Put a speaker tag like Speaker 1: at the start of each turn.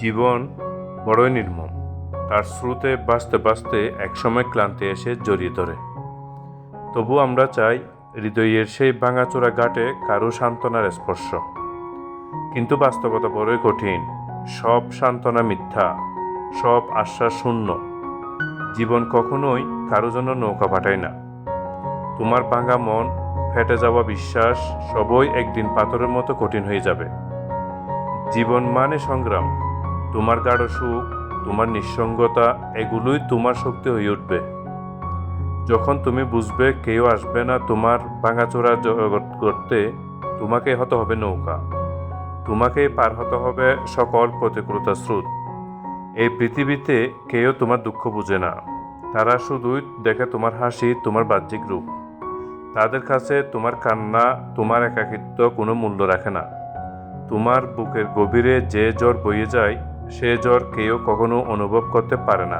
Speaker 1: জীবন বড়ই নির্মম। তার স্রোতে বাঁচতে বাঁচতে একসময় ক্লান্তি এসে জড়িয়ে ধরে। তবু আমরা চাই হৃদয়ের সেই ভাঙাচোরা ঘাটে কারো সান্ত্বনার স্পর্শ। কিন্তু বাস্তবতা বড়ই কঠিন। সব সান্ত্বনা মিথ্যা, সব আশ্বাস শূন্য। জীবন কখনোই কারো জন্য নৌকা পাঠায় না। তোমার ভাঙা মন, ফেটে যাওয়া বিশ্বাস সবই একদিন পাথরের মতো কঠিন হয়ে যাবে। জীবন মানে সংগ্রাম। তোমার গাঢ় সুখ, তোমার নিঃসঙ্গতা, এগুলোই তোমার শক্তি হয়ে উঠবে। যখন তুমি বুঝবে কেউ আসবে না তোমার ভাঙাচোরা জগৎ করতে, তোমাকে হতে হবে নৌকা। তোমাকেই পার হতে হবে সকল প্রতিকূলতা স্রোত। এই পৃথিবীতে কেউ তোমার দুঃখ বুঝে না। তারা শুধুই দেখে তোমার হাসি, তোমার বাহ্যিক রূপ। তাদের কাছে তোমার কান্না, তোমার একাকিত্ব কোনো মূল্য রাখে না। তোমার বুকের গভীরে যে জ্বর বয়ে যায়, সে জ্বর কেউ কখনো অনুভব করতে পারে না।